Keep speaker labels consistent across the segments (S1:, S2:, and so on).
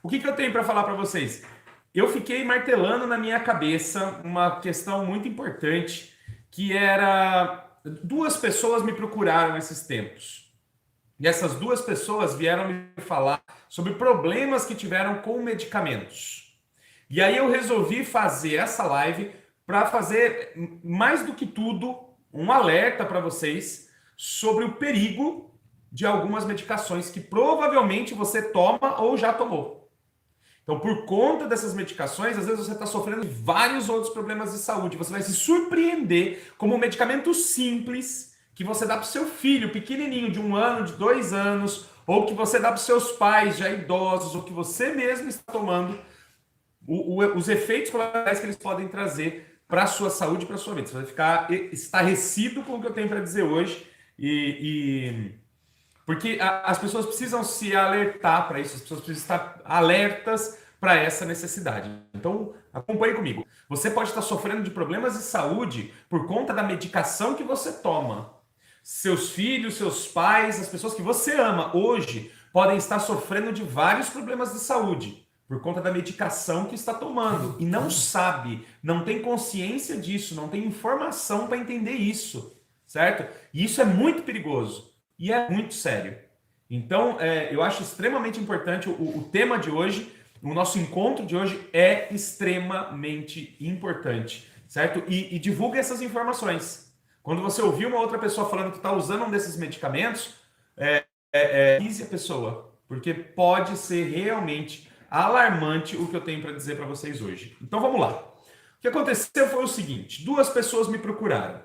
S1: O que eu tenho para falar para vocês? Eu fiquei martelando na minha cabeça uma questão muito importante, que era... Duas pessoas me procuraram esses tempos. E essas duas pessoas vieram me falar sobre problemas que tiveram com medicamentos. E aí eu resolvi fazer essa live para fazer, mais do que tudo, um alerta para vocês sobre o perigo de algumas medicações que provavelmente você toma ou já tomou. Então, por conta dessas medicações, às vezes você está sofrendo vários outros problemas de saúde. Você vai se surpreender como um medicamento simples que você dá para o seu filho pequenininho, de 1 ano, de 2 anos, ou que você dá para os seus pais já idosos, ou que você mesmo está tomando, os efeitos colaterais que eles podem trazer para a sua saúde e para a sua vida. Você vai ficar estarrecido com o que eu tenho para dizer hoje porque as pessoas precisam se alertar para isso, as pessoas precisam estar alertas para essa necessidade. Então, acompanhe comigo. Você pode estar sofrendo de problemas de saúde por conta da medicação que você toma. Seus filhos, seus pais, as pessoas que você ama hoje podem estar sofrendo de vários problemas de saúde por conta da medicação que está tomando e não sabe, não tem consciência disso, não tem informação para entender isso, certo? E isso é muito perigoso. E é muito sério. Então, eu acho extremamente importante o tema de hoje, o nosso encontro de hoje é extremamente importante, certo? E divulgue essas informações. Quando você ouvir uma outra pessoa falando que está usando um desses medicamentos, avise a pessoa, porque pode ser realmente alarmante o que eu tenho para dizer para vocês hoje. Então, vamos lá. O que aconteceu foi o seguinte, duas pessoas me procuraram.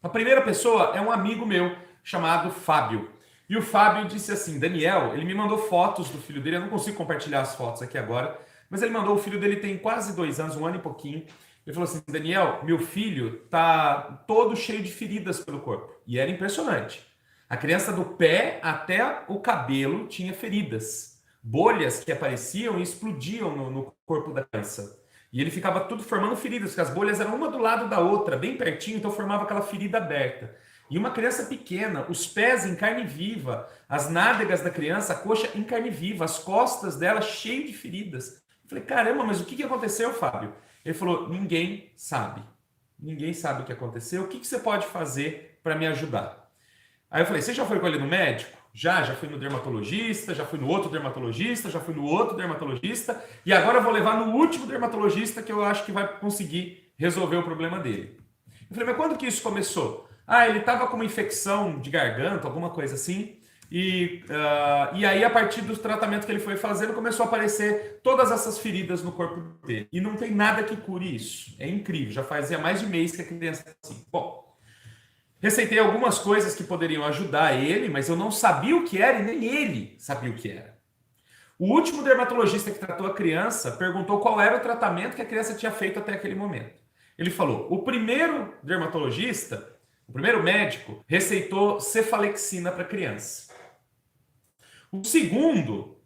S1: A primeira pessoa é um amigo meu, chamado Fábio. E o Fábio disse assim, Daniel, ele me mandou fotos do filho dele, eu não consigo compartilhar as fotos aqui agora, mas ele mandou, o filho dele tem quase 2 anos, 1 ano e pouquinho. Ele falou assim, Daniel, meu filho tá todo cheio de feridas pelo corpo. E era impressionante. A criança do pé até o cabelo tinha feridas. Bolhas que apareciam e explodiam no corpo da criança. E ele ficava tudo formando feridas, porque as bolhas eram uma do lado da outra, bem pertinho, então formava aquela ferida aberta. E uma criança pequena, os pés em carne viva, as nádegas da criança, a coxa em carne viva, as costas dela cheio de feridas. Eu falei, caramba, mas o que aconteceu, Fábio? Ele falou, ninguém sabe. Ninguém sabe o que aconteceu. O que você pode fazer para me ajudar? Aí eu falei, você já foi com ele no médico? Já fui no dermatologista, já fui no outro dermatologista, já fui no outro dermatologista, e agora eu vou levar no último dermatologista que eu acho que vai conseguir resolver o problema dele. Eu falei, mas quando que isso começou? Ele estava com uma infecção de garganta, alguma coisa assim, e aí a partir do tratamento que ele foi fazendo, começou a aparecer todas essas feridas no corpo dele. E não tem nada que cure isso. É incrível, já fazia mais de mês que a criança está assim. Bom, receitei algumas coisas que poderiam ajudar ele, mas eu não sabia o que era e nem ele sabia o que era. O último dermatologista que tratou a criança perguntou qual era o tratamento que a criança tinha feito até aquele momento. Ele falou, o primeiro dermatologista, o primeiro médico, receitou cefalexina para a criança. O segundo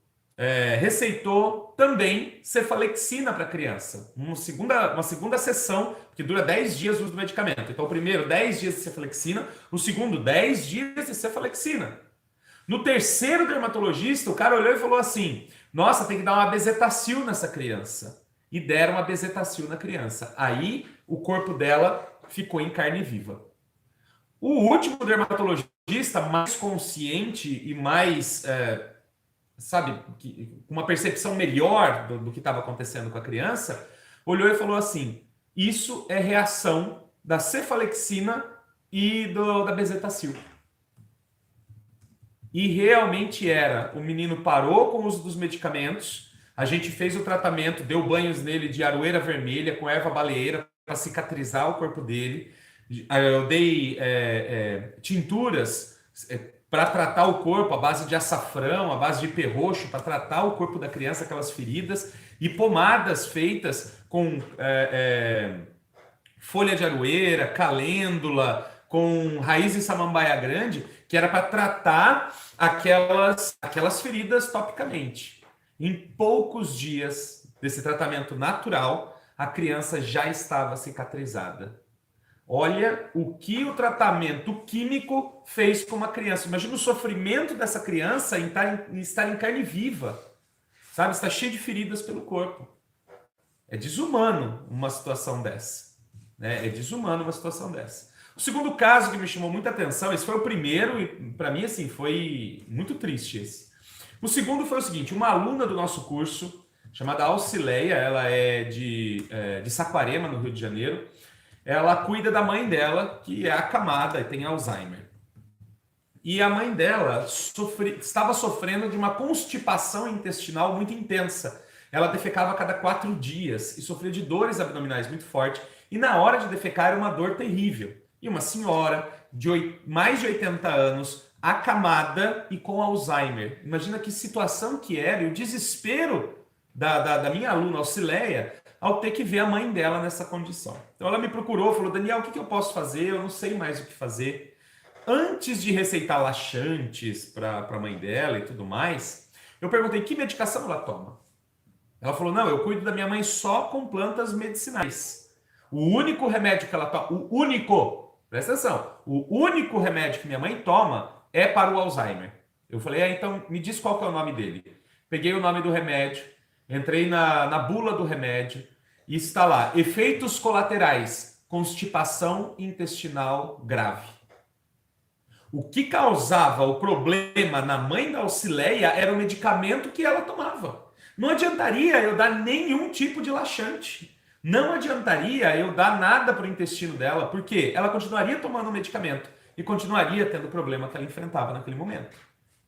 S1: receitou também cefalexina para a criança. Uma segunda sessão, que dura 10 dias o uso do medicamento. Então, o primeiro, 10 dias de cefalexina. O segundo, 10 dias de cefalexina. No terceiro dermatologista, o cara olhou e falou assim, nossa, tem que dar uma bezetacil nessa criança. E deram uma bezetacil na criança. Aí, o corpo dela ficou em carne viva. O último dermatologista, mais consciente e mais, com uma percepção melhor do que estava acontecendo com a criança, olhou e falou assim, isso é reação da cefalexina e da bezetacil. E realmente era. O menino parou com o uso dos medicamentos, a gente fez o tratamento, deu banhos nele de aroeira vermelha com erva baleeira para cicatrizar o corpo dele. Eu dei tinturas para tratar o corpo, à base de açafrão, à base de perroxo, para tratar o corpo da criança, aquelas feridas, e pomadas feitas com folha de aroeira, calêndula, com raiz de samambaia grande, que era para tratar aquelas feridas topicamente. Em poucos dias desse tratamento natural, a criança já estava cicatrizada. Olha o que o tratamento químico fez com uma criança. Imagina o sofrimento dessa criança em estar em carne viva. sabe? Está cheio de feridas pelo corpo. É desumano uma situação dessa, né? É desumano uma situação dessa. O segundo caso que me chamou muita atenção, esse foi o primeiro e para mim assim foi muito triste esse. O segundo foi o seguinte: uma aluna do nosso curso chamada Alcileia, ela é de Saquarema, no Rio de Janeiro. Ela cuida da mãe dela, que é acamada e tem Alzheimer. E a mãe dela estava sofrendo de uma constipação intestinal muito intensa. Ela defecava a cada 4 dias e sofria de dores abdominais muito fortes. E na hora de defecar era uma dor terrível. E uma senhora de mais de 80 anos, acamada e com Alzheimer. Imagina que situação que era e o desespero da minha aluna Alcileia ao ter que ver a mãe dela nessa condição. Então ela me procurou, falou: Daniel, o que eu posso fazer? Eu não sei mais o que fazer. Antes de receitar laxantes para a mãe dela e tudo mais, eu perguntei que medicação ela toma. Ela falou: não, eu cuido da minha mãe só com plantas medicinais. O único remédio que ela toma, presta atenção, o único remédio que minha mãe toma é para o Alzheimer. Eu falei: então me diz qual que é o nome dele. Peguei o nome do remédio, entrei na bula do remédio e está lá: efeitos colaterais, constipação intestinal grave. O que causava o problema na mãe da Alcileia era o medicamento que ela tomava. Não adiantaria eu dar nenhum tipo de laxante. Não adiantaria eu dar nada para o intestino dela, porque ela continuaria tomando o medicamento e continuaria tendo o problema que ela enfrentava naquele momento.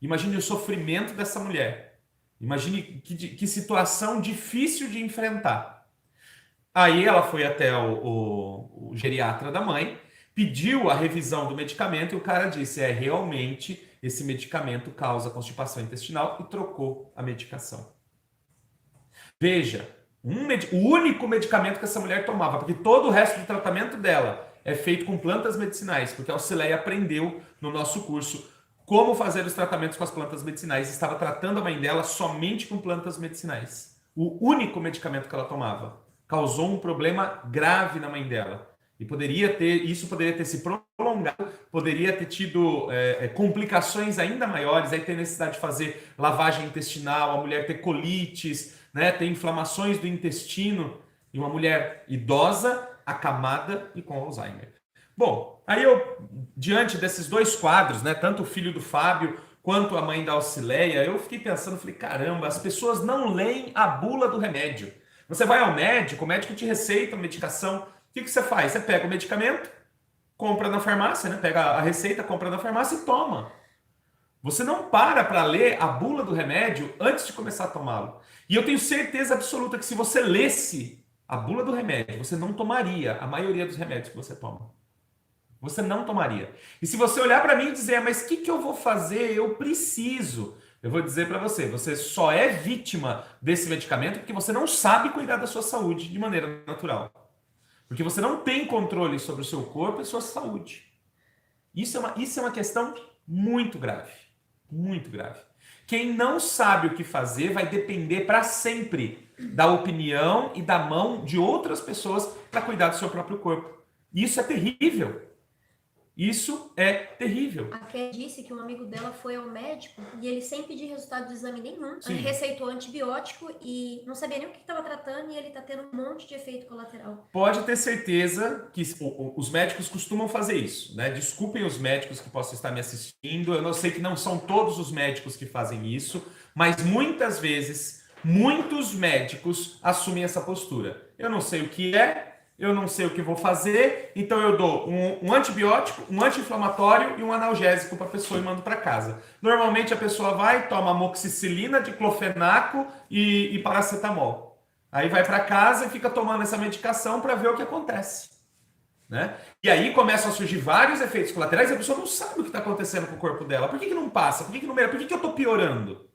S1: Imagine o sofrimento dessa mulher. Imagine que situação difícil de enfrentar. Aí ela foi até o geriatra da mãe, pediu a revisão do medicamento e o cara disse: realmente esse medicamento causa constipação intestinal, e trocou a medicação. Veja, o único medicamento que essa mulher tomava, porque todo o resto do tratamento dela é feito com plantas medicinais, porque a Alcileia aprendeu no nosso curso como fazer os tratamentos com as plantas medicinais. Estava tratando a mãe dela somente com plantas medicinais. O único medicamento que ela tomava causou um problema grave na mãe dela. E isso poderia ter se prolongado, poderia ter tido complicações ainda maiores, aí ter necessidade de fazer lavagem intestinal, a mulher ter colites, né, ter inflamações do intestino, e uma mulher idosa, acamada e com Alzheimer. Bom, aí diante desses dois quadros, né, tanto o filho do Fábio quanto a mãe da Alcileia, eu fiquei pensando, falei: caramba, as pessoas não leem a bula do remédio. Você vai ao médico, o médico te receita uma medicação. O que você faz? Você pega o medicamento, compra na farmácia, né? Pega a receita, compra na farmácia e toma. Você não para ler a bula do remédio antes de começar a tomá-lo. E eu tenho certeza absoluta que se você lesse a bula do remédio, você não tomaria a maioria dos remédios que você toma. Você não tomaria. E se você olhar para mim e dizer: mas o que eu vou fazer? Eu preciso. Eu vou dizer para você: você só é vítima desse medicamento porque você não sabe cuidar da sua saúde de maneira natural. Porque você não tem controle sobre o seu corpo e sua saúde. Isso é uma questão muito grave. Muito grave. Quem não sabe o que fazer vai depender para sempre da opinião e da mão de outras pessoas para cuidar do seu próprio corpo. Isso é terrível. Isso é terrível.
S2: A Ké disse que um amigo dela foi ao médico e ele sem pedir resultado de exame nenhum,
S1: Sim.
S2: receitou antibiótico e não sabia nem o que estava tratando, e ele está tendo um monte de efeito colateral.
S1: Pode ter certeza que os médicos costumam fazer isso, né? Desculpem os médicos que possam estar me assistindo, eu não sei que não são todos os médicos que fazem isso, mas muitas vezes, muitos médicos assumem essa postura. Eu não sei o que é, eu não sei o que vou fazer, então eu dou um antibiótico, um anti-inflamatório e um analgésico para a pessoa e mando para casa. Normalmente a pessoa vai, toma amoxicilina, diclofenaco e paracetamol. Aí vai para casa e fica tomando essa medicação para ver o que acontece. Né? E aí começam a surgir vários efeitos colaterais e a pessoa não sabe o que está acontecendo com o corpo dela. Por que não passa? Por que não melhora? Por que eu estou piorando?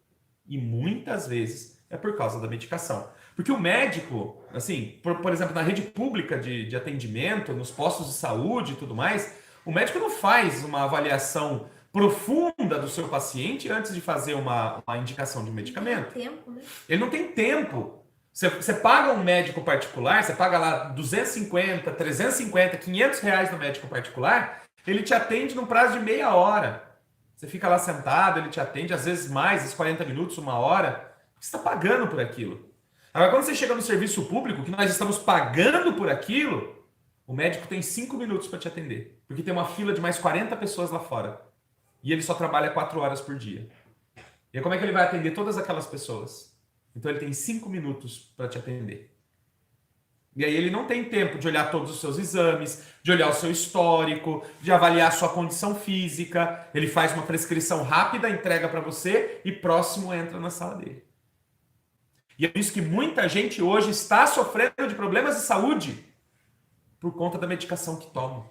S1: E muitas vezes é por causa da medicação. Porque o médico, assim, por exemplo, na rede pública de atendimento, nos postos de saúde e tudo mais, o médico não faz uma avaliação profunda do seu paciente antes de fazer uma indicação de um medicamento.
S2: Ele não tem tempo, né?
S1: Ele não tem tempo. Você paga um médico particular, você paga lá 250, 350, 500 reais no médico particular, ele te atende num prazo de meia hora. Você fica lá sentado, ele te atende, às vezes mais, às 40 minutos, uma hora. Você está pagando por aquilo. Agora, quando você chega no serviço público, que nós estamos pagando por aquilo, o médico tem 5 minutos para te atender. Porque tem uma fila de mais 40 pessoas lá fora. E ele só trabalha 4 horas por dia. E aí, como é que ele vai atender todas aquelas pessoas? Então ele tem 5 minutos para te atender. E aí ele não tem tempo de olhar todos os seus exames, de olhar o seu histórico, de avaliar a sua condição física. Ele faz uma prescrição rápida, entrega para você e próximo entra na sala dele. E é por isso que muita gente hoje está sofrendo de problemas de saúde por conta da medicação que toma.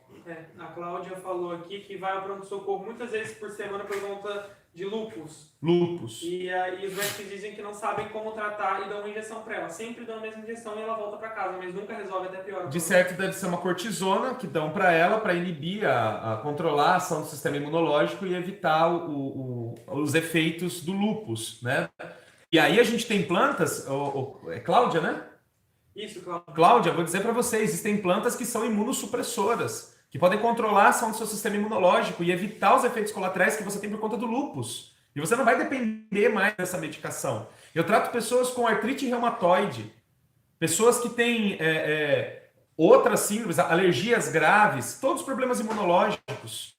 S3: A Cláudia falou aqui que vai ao pronto-socorro muitas vezes por semana por conta de lúpus.
S1: Lúpus.
S3: E aí os médicos dizem que não sabem como tratar e dão uma injeção para ela. Sempre dão a mesma injeção e ela volta para casa, mas nunca resolve, até pior.
S1: De certo deve ser uma cortisona que dão para ela para inibir, a controlar a ação do sistema imunológico e evitar os efeitos do lúpus, né? E aí a gente tem plantas, é Cláudia, né?
S3: Isso, Cláudia.
S1: Cláudia, vou dizer para vocês, existem plantas que são imunossupressoras, que podem controlar a ação do seu sistema imunológico e evitar os efeitos colaterais que você tem por conta do lúpus. E você não vai depender mais dessa medicação. Eu trato pessoas com artrite reumatoide, pessoas que têm outras síndromes, alergias graves, todos os problemas imunológicos.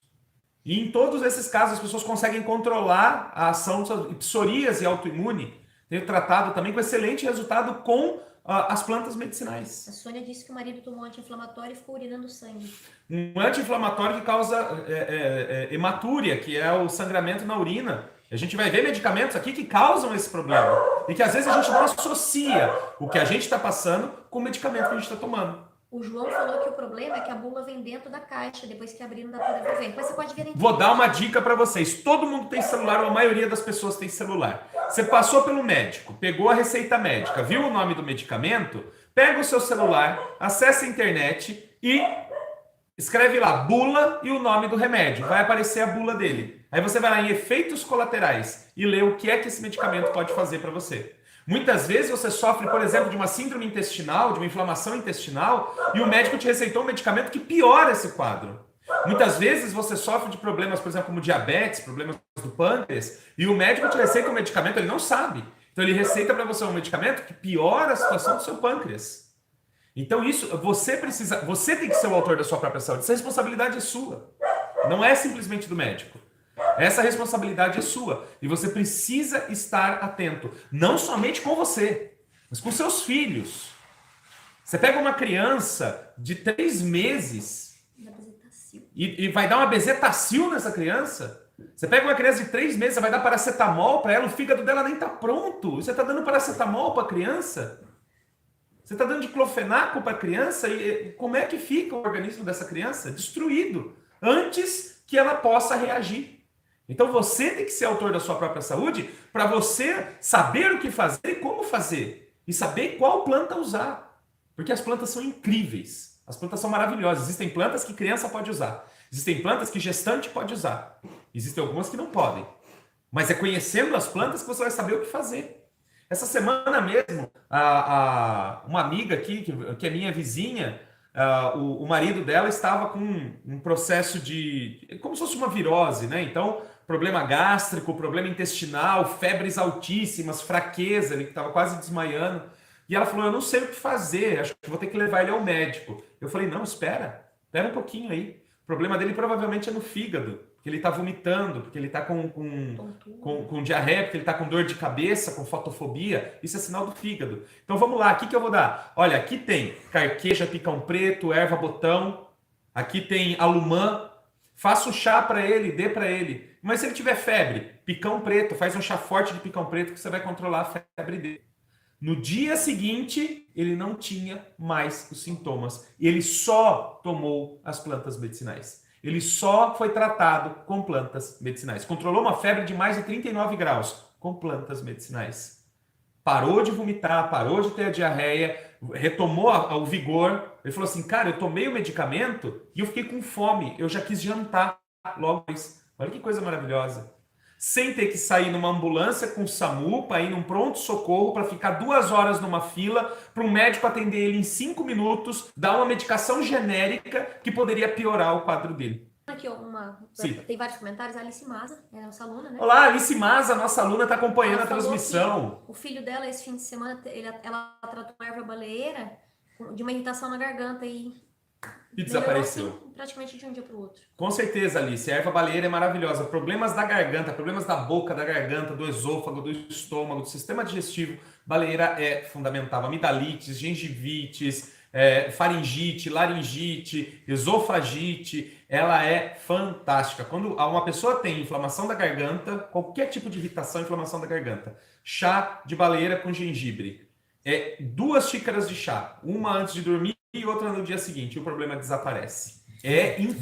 S1: E em todos esses casos as pessoas conseguem controlar a ação de psoríase autoimune. Tenho tratado também com excelente resultado com as plantas medicinais.
S2: A Sônia disse que o marido tomou anti-inflamatório e ficou urinando sangue.
S1: Um anti-inflamatório que causa hematúria, que é o sangramento na urina. A gente vai ver medicamentos aqui que causam esse problema. E que às vezes a gente não associa o que a gente está passando com o medicamento que a gente está tomando.
S2: O João falou que o problema é que a bula vem dentro da caixa, depois que abrir não dá para ver. Depois você pode ver na internet.
S1: Vou dar uma dica para vocês. Todo mundo tem celular, ou a maioria das pessoas tem celular. Você passou pelo médico, pegou a receita médica, viu o nome do medicamento, pega o seu celular, acessa a internet e escreve lá bula e o nome do remédio. Vai aparecer a bula dele. Aí você vai lá em efeitos colaterais e lê o que é que esse medicamento pode fazer para você. Muitas vezes você sofre, por exemplo, de uma síndrome intestinal, de uma inflamação intestinal, e o médico te receitou um medicamento que piora esse quadro. Muitas vezes você sofre de problemas, por exemplo, como diabetes, problemas do pâncreas, e o médico te receita um medicamento, ele não sabe. Então ele receita para você um medicamento que piora a situação do seu pâncreas. Então isso, você tem que ser o autor da sua própria saúde. Essa responsabilidade é sua. Não é simplesmente do médico. Essa responsabilidade é sua. E você precisa estar atento. Não somente com você, mas com seus filhos. Você pega uma criança de 3 meses e vai dar uma bezetacil nessa criança. Você pega uma criança de 3 meses, você vai dar paracetamol para ela, o fígado dela nem está pronto. Você está dando paracetamol para a criança? Você está dando diclofenaco para a criança? E como é que fica o organismo dessa criança? Destruído. Antes que ela possa reagir. Então você tem que ser autor da sua própria saúde para você saber o que fazer e como fazer. E saber qual planta usar. Porque as plantas são incríveis. As plantas são maravilhosas. Existem plantas que criança pode usar. Existem plantas que gestante pode usar. Existem algumas que não podem. Mas é conhecendo as plantas que você vai saber o que fazer. Essa semana mesmo, uma amiga aqui, que é minha vizinha, o marido dela estava com um processo de... como se fosse uma virose, né? Então, problema gástrico, problema intestinal, febres altíssimas, fraqueza, ele estava quase desmaiando. E ela falou, eu não sei o que fazer, acho que vou ter que levar ele ao médico. Eu falei, não, espera um pouquinho aí. O problema dele provavelmente é no fígado, porque ele está vomitando, porque ele está com diarreia, porque ele está com dor de cabeça, com fotofobia. Isso é sinal do fígado. Então vamos lá, o que eu vou dar? Olha, aqui tem carqueja, picão preto, erva botão, aqui tem alumã. Faça o chá para ele, dê para ele. Mas se ele tiver febre, picão preto, faz um chá forte de picão preto que você vai controlar a febre dele. No dia seguinte, ele não tinha mais os sintomas. E ele só tomou as plantas medicinais. Ele só foi tratado com plantas medicinais. Controlou uma febre de mais de 39 graus com plantas medicinais. Parou de vomitar, parou de ter a diarreia, retomou o vigor. Ele falou assim, cara, eu tomei o medicamento e eu fiquei com fome. Eu já quis jantar logo mais. Olha que coisa maravilhosa. Sem ter que sair numa ambulância com SAMU, para ir num pronto-socorro, para ficar 2 horas numa fila, para um médico atender ele em 5 minutos, dar uma medicação genérica que poderia piorar o quadro dele.
S2: aqui
S1: Sim.
S2: tem vários comentários. A Alice Maza, é a nossa aluna, né?
S1: Olá, Alice Maza, nossa aluna, está acompanhando
S2: Ela
S1: a
S2: falou
S1: transmissão.
S2: que o filho dela, esse fim de semana, ela tratou uma erva baleeira de uma irritação na garganta e
S1: E desapareceu.
S2: melhorou, assim, praticamente de um dia para o outro.
S1: Com certeza, Alice. A erva baleeira é maravilhosa. Problemas da garganta, problemas da boca, da garganta, do esôfago, do estômago, do sistema digestivo, baleeira é fundamental. Amidalites, gengivites, faringite, laringite, esofagite, ela é fantástica. Quando uma pessoa tem inflamação da garganta, qualquer tipo de irritação, inflamação da garganta, chá de baleeira com gengibre. 2 xícaras de chá, uma antes de dormir e outra no dia seguinte, o problema desaparece.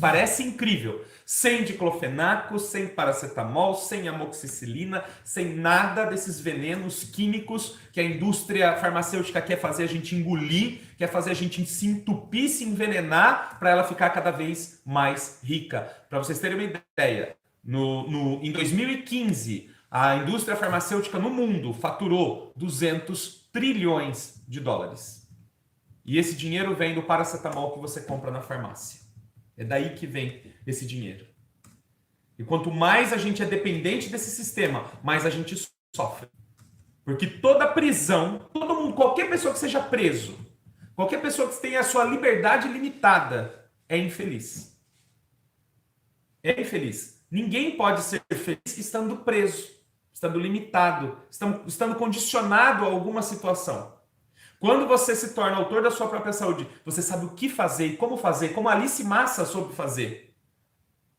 S1: Parece incrível. Sem diclofenaco, sem paracetamol, sem amoxicilina, sem nada desses venenos químicos que a indústria farmacêutica quer fazer a gente engolir, quer fazer a gente se entupir, se envenenar para ela ficar cada vez mais rica. Para vocês terem uma ideia, em 2015, a indústria farmacêutica no mundo faturou 200 trilhões de dólares. E esse dinheiro vem do paracetamol que você compra na farmácia. É daí que vem esse dinheiro. E quanto mais a gente é dependente desse sistema, mais a gente sofre. Porque toda prisão, todo mundo, qualquer pessoa que seja preso, qualquer pessoa que tenha a sua liberdade limitada, é infeliz. É infeliz. Ninguém pode ser feliz estando preso, estando limitado, estando condicionado a alguma situação. Quando você se torna autor da sua própria saúde, você sabe o que fazer e como a Alice Massa soube fazer.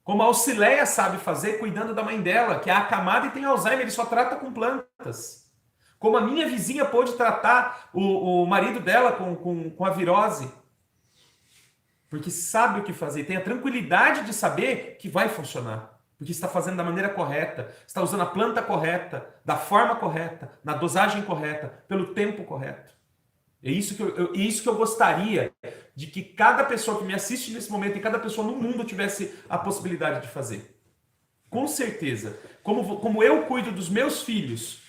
S1: Como a Auxileia sabe fazer, cuidando da mãe dela, que é acamada e tem Alzheimer, e só trata com plantas. Como a minha vizinha pôde tratar o marido dela com a virose. Porque sabe o que fazer, tem a tranquilidade de saber que vai funcionar. Porque está fazendo da maneira correta, está usando a planta correta, da forma correta, na dosagem correta, pelo tempo correto. É isso que eu gostaria de que cada pessoa que me assiste nesse momento e cada pessoa no mundo tivesse a possibilidade de fazer. Com certeza. Como eu cuido dos meus filhos,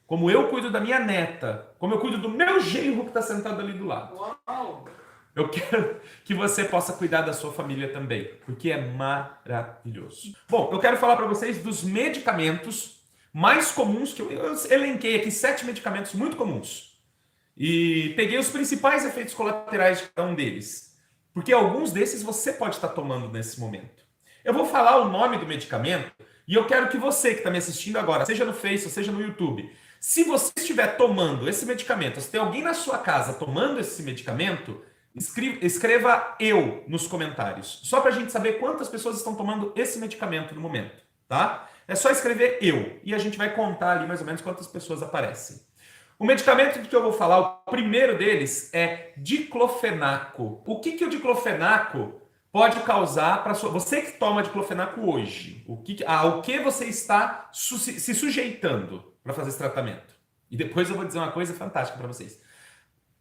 S1: como eu cuido da minha neta, como eu cuido do meu genro que está sentado ali do lado.
S3: Uau!
S1: Eu quero que você possa cuidar da sua família também, porque é maravilhoso. Bom, eu quero falar para vocês dos medicamentos mais comuns, que eu elenquei aqui 7 medicamentos muito comuns. E peguei os principais efeitos colaterais de cada um deles. Porque alguns desses você pode estar tomando nesse momento. Eu vou falar o nome do medicamento e eu quero que você que está me assistindo agora, seja no Face, seja no YouTube, se você estiver tomando esse medicamento, se tem alguém na sua casa tomando esse medicamento, escreva eu nos comentários. Só para a gente saber quantas pessoas estão tomando esse medicamento no momento, tá? É só escrever eu e a gente vai contar ali mais ou menos quantas pessoas aparecem. O medicamento que eu vou falar, o primeiro deles é diclofenaco. O que o diclofenaco pode causar para você que toma diclofenaco hoje? O que você está se sujeitando para fazer esse tratamento? E depois eu vou dizer uma coisa fantástica para vocês.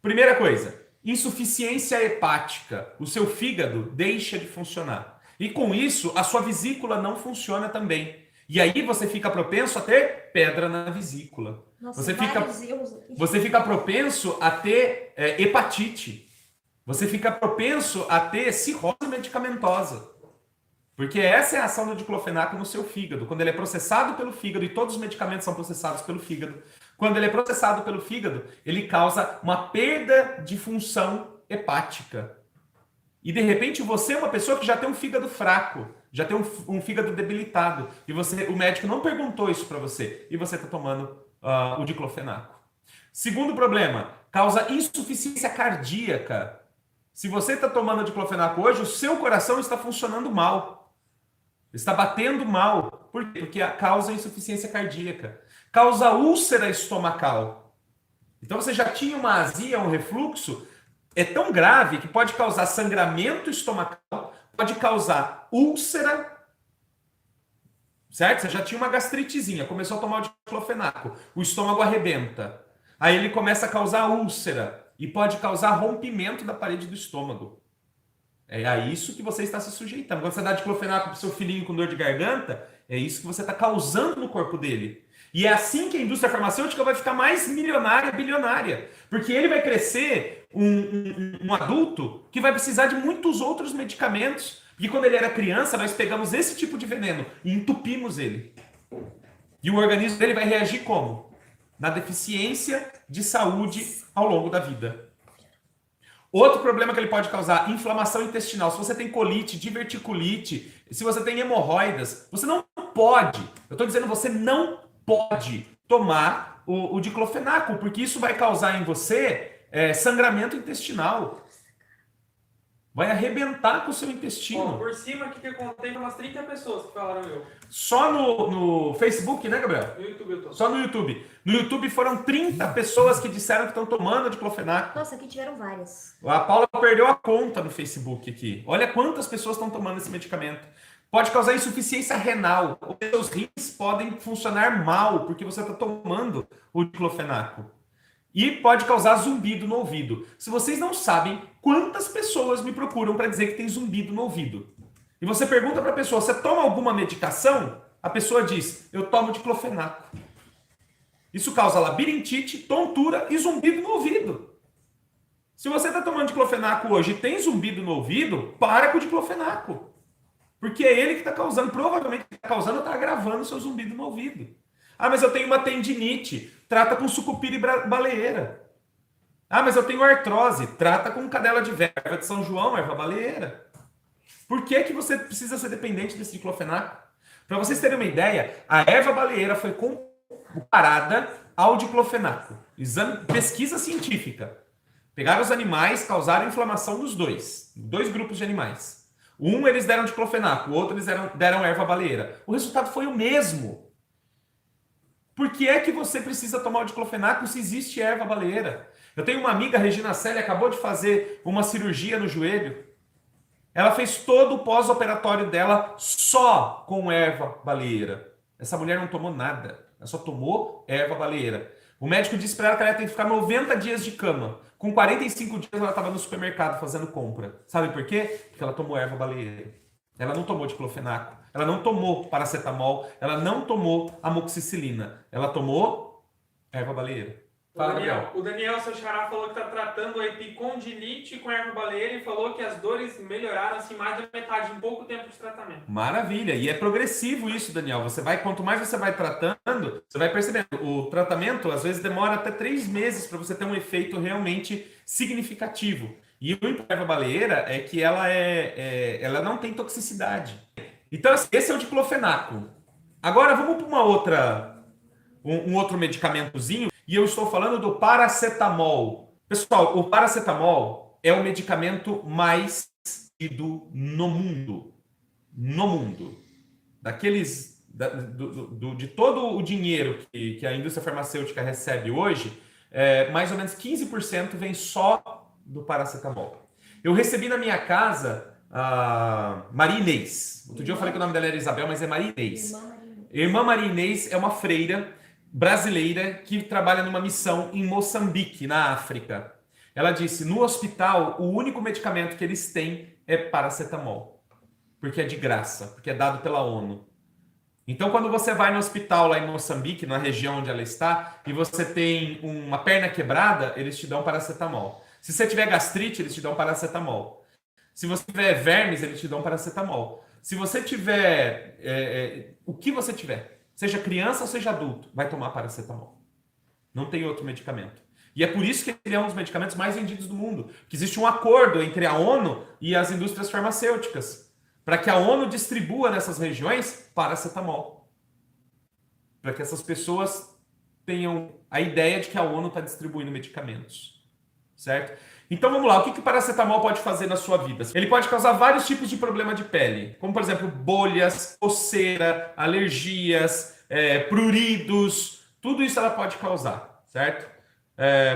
S1: Primeira coisa, insuficiência hepática. O seu fígado deixa de funcionar. E com isso, a sua vesícula não funciona também. E aí você fica propenso a ter pedra na vesícula.
S2: Nossa,
S1: você fica propenso a ter hepatite. Você fica propenso a ter cirrose medicamentosa. Porque essa é a ação do diclofenaco no seu fígado. Quando ele é processado pelo fígado, e todos os medicamentos são processados pelo fígado, quando ele é processado pelo fígado, ele causa uma perda de função hepática. E de repente você é uma pessoa que já tem um fígado fraco, já tem um fígado debilitado, e o médico não perguntou isso para você, e você está tomando o diclofenaco. Segundo problema, causa insuficiência cardíaca. Se você está tomando diclofenaco hoje, o seu coração está funcionando mal, está batendo mal. Por quê? Porque causa insuficiência cardíaca, causa úlcera estomacal. Então você já tinha uma azia, um refluxo, é tão grave que pode causar sangramento estomacal, pode causar úlcera, certo? Você já tinha uma gastritezinha, começou a tomar o diclofenaco, o estômago arrebenta. Aí ele começa a causar úlcera e pode causar rompimento da parede do estômago. É a isso que você está se sujeitando. Quando você dá diclofenaco para o seu filhinho com dor de garganta, é isso que você está causando no corpo dele. E é assim que a indústria farmacêutica vai ficar mais milionária, bilionária. Porque ele vai crescer um adulto que vai precisar de muitos outros medicamentos Porque quando ele era criança, nós pegamos esse tipo de veneno e entupimos ele. E o organismo dele vai reagir como? Na deficiência de saúde ao longo da vida. Outro problema que ele pode causar, inflamação intestinal. Se você tem colite, diverticulite, se você tem hemorroidas, você não pode, eu estou dizendo, você não pode tomar o diclofenaco, porque isso vai causar em você sangramento intestinal. Vai arrebentar com o seu intestino.
S3: Por cima aqui que eu contei umas 30 pessoas que falaram eu.
S1: Só no Facebook, né, Gabriel?
S3: No YouTube eu tô.
S1: Só no YouTube. No YouTube foram 30 pessoas que disseram que estão tomando diclofenaco.
S2: Nossa, aqui tiveram várias.
S1: A Paula perdeu a conta no Facebook aqui. Olha quantas pessoas estão tomando esse medicamento. Pode causar insuficiência renal. Os seus rins podem funcionar mal porque você está tomando o diclofenaco. E pode causar zumbido no ouvido. Se vocês não sabem quantas pessoas me procuram para dizer que tem zumbido no ouvido. E você pergunta para a pessoa, você toma alguma medicação? A pessoa diz, eu tomo diclofenaco. Isso causa labirintite, tontura e zumbido no ouvido. Se você está tomando diclofenaco hoje e tem zumbido no ouvido, para com o diclofenaco. Porque é ele que está causando, provavelmente está causando, está agravando o seu zumbido no ouvido. Ah, mas eu tenho uma tendinite, trata com sucupira e baleeira. Ah, mas eu tenho artrose, trata com cadela de erva de São João, erva baleeira. Por que que você precisa ser dependente desse diclofenaco? Para vocês terem uma ideia, a erva baleeira foi comparada ao diclofenaco. Pesquisa científica. Pegaram os animais, causaram inflamação nos dois grupos de animais. Um eles deram diclofenaco, o outro eles deram erva baleeira. O resultado foi o mesmo. Por que é que você precisa tomar o diclofenaco se existe erva baleeira? Eu tenho uma amiga, Regina Célia, acabou de fazer uma cirurgia no joelho. Ela fez todo o pós-operatório dela só com erva baleeira. Essa mulher não tomou nada. Ela só tomou erva baleeira. O médico disse para ela que ela ia ter que ficar 90 dias de cama. Com 45 dias ela estava no supermercado fazendo compra. Sabe por quê? Porque ela tomou erva baleeira. Ela não tomou diclofenaco. Ela não tomou paracetamol. Ela não tomou amoxicilina. Ela tomou erva baleeira. Fala, Gabriel.
S3: O Daniel, seu xará, falou que está tratando a epicondilite com erva baleeira e falou que as dores melhoraram assim mais da metade em pouco tempo de tratamento.
S1: Maravilha. E é progressivo isso, Daniel. Quanto mais você vai tratando, você vai percebendo. O tratamento, às vezes, demora até 3 meses para você ter um efeito realmente significativo. E o erva baleeira é que ela não tem toxicidade. Então, esse é o diclofenaco. Agora, vamos para um outro medicamentozinho. E eu estou falando do paracetamol. Pessoal, o paracetamol é o medicamento mais vendido no mundo. No mundo. De todo o dinheiro que a indústria farmacêutica recebe hoje, mais ou menos 15% vem só do paracetamol. Eu recebi na minha casa a Maria Inês. Outro dia eu falei que o nome dela era Isabel, mas é Maria Inês. Irmã Maria Inês é uma freira brasileira que trabalha numa missão em Moçambique, na África. Ela disse, no hospital, o único medicamento que eles têm é paracetamol. Porque é de graça, porque é dado pela ONU. Então, quando você vai no hospital lá em Moçambique, na região onde ela está, e você tem uma perna quebrada, eles te dão paracetamol. Se você tiver gastrite, eles te dão paracetamol. Se você tiver vermes, eles te dão paracetamol. Se você tiver o que você tiver, seja criança ou seja adulto, vai tomar paracetamol. Não tem outro medicamento. E é por isso que ele é um dos medicamentos mais vendidos do mundo. Que existe um acordo entre a ONU e as indústrias farmacêuticas para que a ONU distribua nessas regiões paracetamol. Para que essas pessoas tenham a ideia de que a ONU está distribuindo medicamentos. Certo? Então vamos lá, o que o paracetamol pode fazer na sua vida? Ele pode causar vários tipos de problema de pele, como por exemplo bolhas, coceira, alergias, pruridos, tudo isso ela pode causar, certo?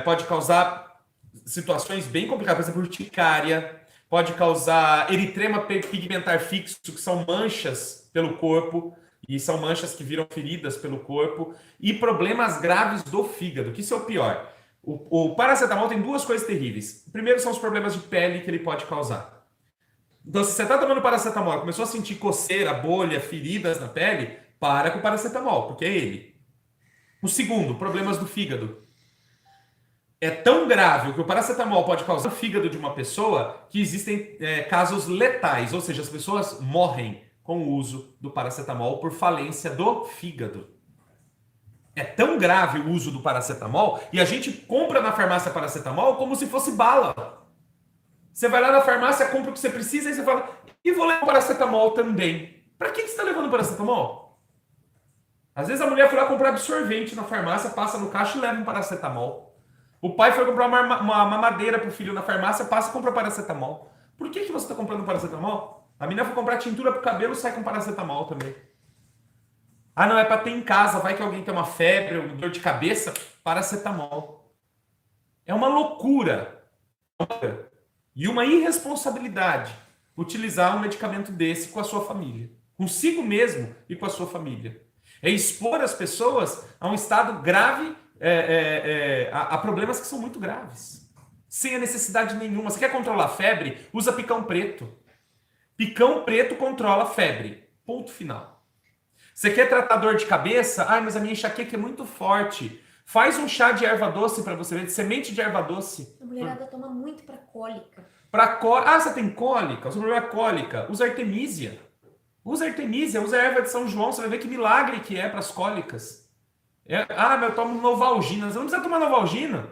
S1: Pode causar situações bem complicadas, por exemplo, urticária, pode causar eritema pigmentar fixo, que são manchas pelo corpo, e são manchas que viram feridas pelo corpo, e problemas graves do fígado, que isso é o pior. O paracetamol tem 2 coisas terríveis. O primeiro são os problemas de pele que ele pode causar. Então, se você está tomando paracetamol e começou a sentir coceira, bolha, feridas na pele, para com o paracetamol, porque é ele. O segundo, problemas do fígado. É tão grave o que o paracetamol pode causar no fígado de uma pessoa que existem casos letais, ou seja, as pessoas morrem com o uso do paracetamol por falência do fígado. É tão grave o uso do paracetamol e a gente compra na farmácia paracetamol como se fosse bala. Você vai lá na farmácia, compra o que você precisa e você fala, e vou levar paracetamol também. Para que você está levando paracetamol? Às vezes a mulher foi lá comprar absorvente na farmácia, passa no caixa e leva um paracetamol. O pai foi comprar uma mamadeira para o filho na farmácia, passa e compra paracetamol. Por que você está comprando paracetamol? A menina foi comprar tintura para o cabelo e sai com paracetamol também. Ah, não, é para ter em casa, vai que alguém tem uma febre, uma dor de cabeça, paracetamol. É uma loucura e uma irresponsabilidade utilizar um medicamento desse com a sua família. Consigo mesmo e com a sua família. É expor as pessoas a um estado grave, a problemas que são muito graves. Sem a necessidade nenhuma. Você quer controlar a febre? Usa picão preto. Picão preto controla a febre. Ponto final. Você quer tratar dor de cabeça? Ai, mas a minha enxaqueca é muito forte. Faz um chá de erva doce para você ver, de semente de erva doce.
S2: A mulherada toma muito para cólica.
S1: Ah, você tem cólica? O seu problema é cólica. Usa artemisia. Usa artemisia, usa a erva de São João. Você vai ver que milagre que é para as cólicas. Mas eu tomo Novalgina. Você não precisa tomar Novalgina.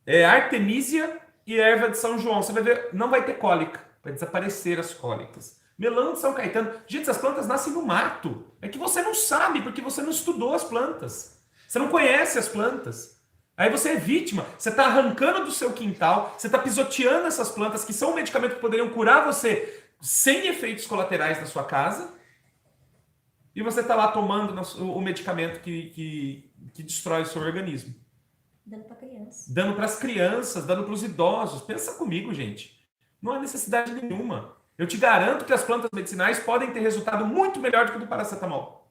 S1: É artemisia e erva de São João. Você vai ver, não vai ter cólica. Vai desaparecer as cólicas. Melão de São Caetano. Gente, essas plantas nascem no mato. É que você não sabe, porque você não estudou as plantas. Você não conhece as plantas. Aí você é vítima. Você está arrancando do seu quintal, você está pisoteando essas plantas, que são um medicamento que poderiam curar você sem efeitos colaterais na sua casa. E você está lá tomando o medicamento que destrói o seu organismo.
S2: Dando para criança.
S1: Dando para as crianças, dando para os idosos. Pensa comigo, gente. Não há necessidade nenhuma. Eu te garanto que as plantas medicinais podem ter resultado muito melhor do que o do paracetamol.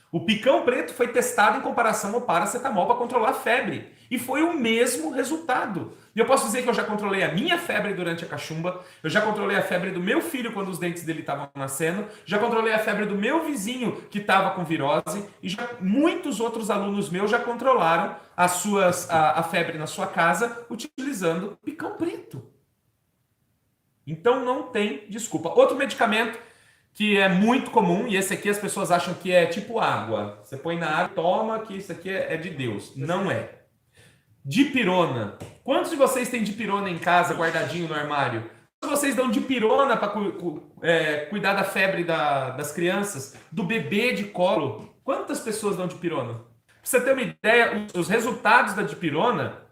S1: O picão preto foi testado em comparação ao paracetamol para controlar a febre. E foi o mesmo resultado. E eu posso dizer que eu já controlei a minha febre durante a cachumba, eu já controlei a febre do meu filho quando os dentes dele estavam nascendo, já controlei a febre do meu vizinho que estava com virose, e muitos outros alunos meus já controlaram a febre na sua casa utilizando picão preto. Então não tem desculpa. Outro medicamento que é muito comum, e esse aqui as pessoas acham que é tipo água. Você põe na água, toma, que isso aqui é de Deus. Não é. Dipirona. Quantos de vocês têm dipirona em casa, guardadinho no armário? Quantos de vocês dão dipirona para cuidar da febre das crianças? Do bebê de colo? Quantas pessoas dão dipirona? Pra você ter uma ideia, os resultados da dipirona,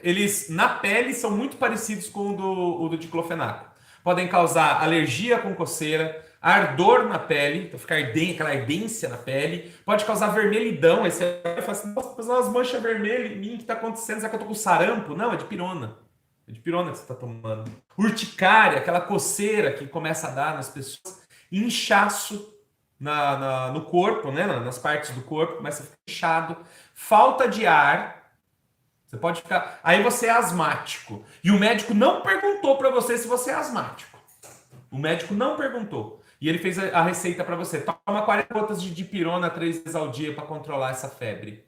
S1: eles na pele são muito parecidos com o do diclofenaco. Podem causar alergia com coceira, ardor na pele, então fica aquela ardência na pele, pode causar vermelhidão, aí você vai falar assim, nossa, umas manchas vermelhas em mim, o que está acontecendo? Será que eu tô com sarampo? Não, é dipirona. É dipirona que você está tomando. Urticária, aquela coceira que começa a dar nas pessoas, inchaço no corpo, né? Nas partes do corpo, começa a ficar inchado, falta de ar. Você pode ficar. Aí você é asmático. E o médico não perguntou para você se você é asmático. O médico não perguntou. E ele fez a receita para você. Toma 40 gotas de dipirona 3 vezes ao dia para controlar essa febre.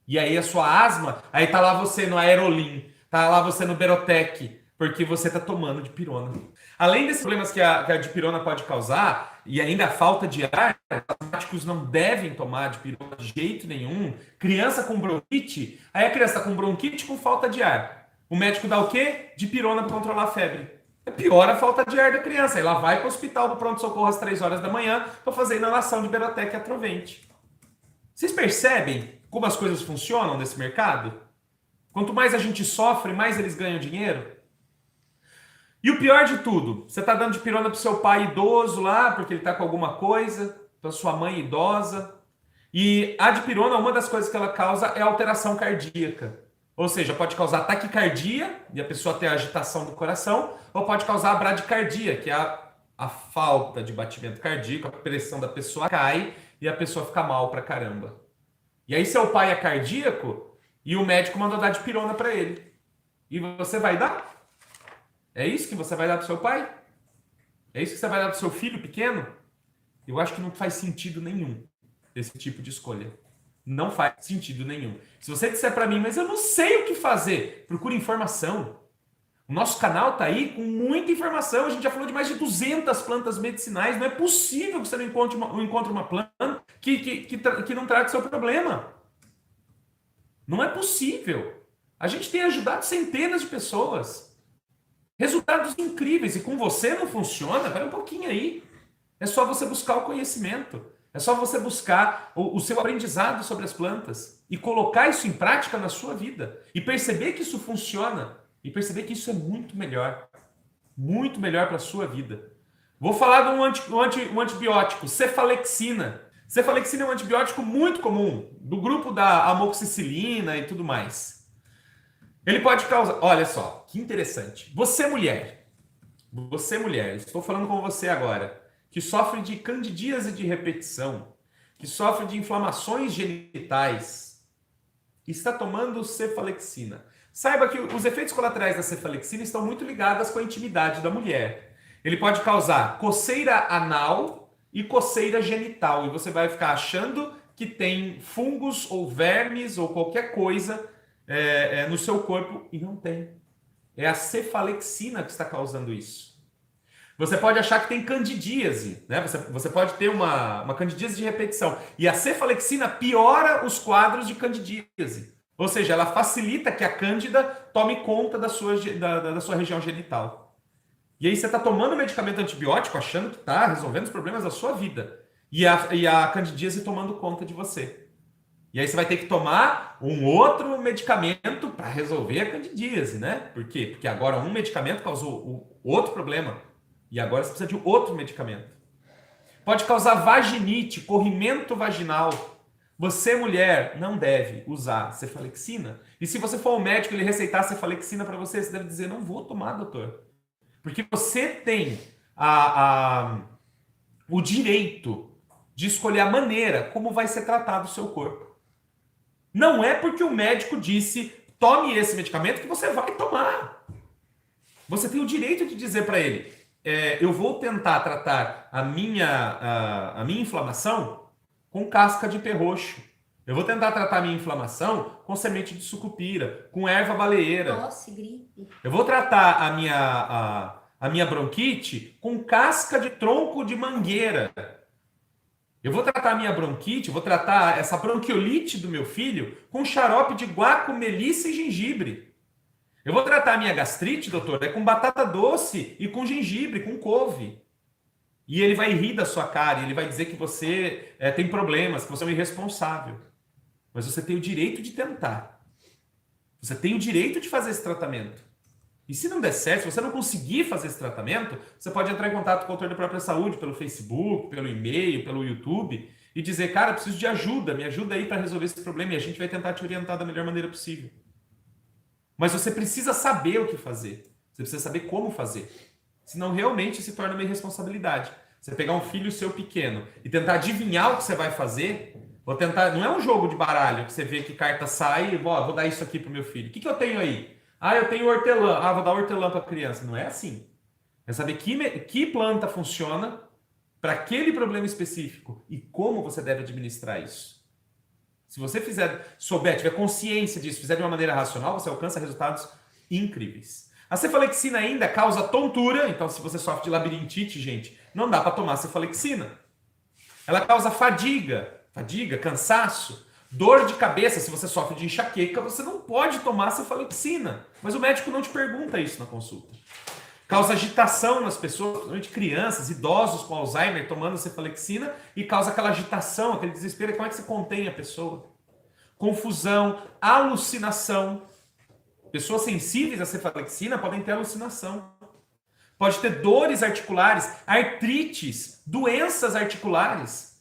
S1: E aí a sua asma, aí tá lá você no Aerolim, tá lá você no Berotec, porque você tá tomando dipirona. Além desses problemas que a dipirona pode causar, e ainda a falta de ar, asmáticos não devem tomar dipirona de jeito nenhum. Criança com bronquite, aí a criança tá com bronquite com falta de ar. O médico dá o quê? Dipirona para controlar a febre. Piora a falta de ar da criança. Ela vai para o hospital do pronto-socorro às 3 horas da manhã para fazer inalação de Berotec Atrovente. Vocês percebem como as coisas funcionam nesse mercado? Quanto mais a gente sofre, mais eles ganham dinheiro. E o pior de tudo, você está dando dipirona para o seu pai idoso lá, porque ele está com alguma coisa, para sua mãe idosa. E a dipirona, uma das coisas que ela causa é alteração cardíaca. Ou seja, pode causar taquicardia, e a pessoa ter agitação do coração, ou pode causar a bradicardia, que é a falta de batimento cardíaco, a pressão da pessoa cai e a pessoa fica mal pra caramba. E aí seu pai é cardíaco e o médico mandou dar dipirona para ele. E você vai dar? É isso que você vai dar pro seu pai? É isso que você vai dar pro seu filho pequeno? Eu acho que não faz sentido nenhum esse tipo de escolha. Não faz sentido nenhum. Se você disser para mim, mas eu não sei o que fazer, procure informação. O nosso canal tá aí com muita informação. A gente já falou de mais de 200 plantas medicinais. Não é possível que você não encontre uma planta que não trate o seu problema. Não é possível. A gente tem ajudado centenas de pessoas. Resultados incríveis. E com você não funciona? Espera um pouquinho aí. É só você buscar o conhecimento. É só você buscar o seu aprendizado sobre as plantas e colocar isso em prática na sua vida. E perceber que isso funciona. E perceber que isso é muito melhor para a sua vida. Vou falar de um antibiótico, cefalexina. Cefalexina é um antibiótico muito comum, do grupo da amoxicilina e tudo mais. Ele pode causar... Olha só, que interessante. Você mulher, estou falando com você agora, que sofre de candidíase de repetição, que sofre de inflamações genitais, está tomando cefalexina. Saiba que os efeitos colaterais da cefalexina estão muito ligados com a intimidade da mulher. Ele pode causar coceira anal e coceira genital. E você vai ficar achando que tem fungos ou vermes ou qualquer coisa no seu corpo e não tem. É a cefalexina que está causando isso. Você pode achar que tem candidíase, né? Você pode ter uma candidíase de repetição. E a cefalexina piora os quadros de candidíase. Ou seja, ela facilita que a cândida tome conta da sua região genital. E aí você está tomando medicamento antibiótico achando que está resolvendo os problemas da sua vida. E a candidíase tomando conta de você. E aí você vai ter que tomar um outro medicamento para resolver a candidíase, né? Por quê? Porque agora um medicamento causou outro problema. E agora você precisa de outro medicamento. Pode causar vaginite, corrimento vaginal. Você, mulher, não deve usar cefalexina. E se você for ao médico e ele receitar cefalexina para você, você deve dizer, não vou tomar, doutor. Porque você tem o direito de escolher a maneira como vai ser tratado o seu corpo. Não é porque o médico disse, tome esse medicamento que você vai tomar. Você tem o direito de dizer para ele, eu vou tentar tratar a minha inflamação com casca de perroxo. Eu vou tentar tratar a minha inflamação com semente de sucupira, com erva baleeira.
S2: Tosse, gripe.
S1: Eu vou tratar a minha bronquite com casca de tronco de mangueira. Eu vou tratar a minha bronquite, vou tratar essa bronquiolite do meu filho com xarope de guaco, melissa e gengibre. Eu vou tratar a minha gastrite, doutor, com batata doce e com gengibre, com couve. E ele vai rir da sua cara, ele vai dizer que você tem problemas, que você é um irresponsável. Mas você tem o direito de tentar. Você tem o direito de fazer esse tratamento. E se não der certo, se você não conseguir fazer esse tratamento, você pode entrar em contato com o autor da própria saúde, pelo Facebook, pelo e-mail, pelo YouTube, e dizer, cara, eu preciso de ajuda, me ajuda aí para resolver esse problema, e a gente vai tentar te orientar da melhor maneira possível. Mas você precisa saber o que fazer. Você precisa saber como fazer. Senão realmente se torna uma irresponsabilidade. Você pegar um filho seu pequeno e tentar adivinhar o que você vai fazer, ou tentar... Não é um jogo de baralho que você vê que carta sai e vou dar isso aqui pro meu filho. O que eu tenho aí? Eu tenho hortelã. Vou dar hortelã para a criança. Não é assim. É saber que planta funciona para aquele problema específico e como você deve administrar isso. Se você tiver consciência disso, fizer de uma maneira racional, você alcança resultados incríveis. A cefalexina ainda causa tontura, então se você sofre de labirintite, gente, não dá para tomar cefalexina. Ela causa fadiga, cansaço, dor de cabeça. Se você sofre de enxaqueca, você não pode tomar cefalexina. Mas o médico não te pergunta isso na consulta. Causa agitação nas pessoas, principalmente crianças, idosos com Alzheimer tomando cefalexina, e causa aquela agitação, aquele desespero. Como é que você contém a pessoa? Confusão, alucinação. Pessoas sensíveis à cefalexina podem ter alucinação. Pode ter dores articulares, artrites, doenças articulares,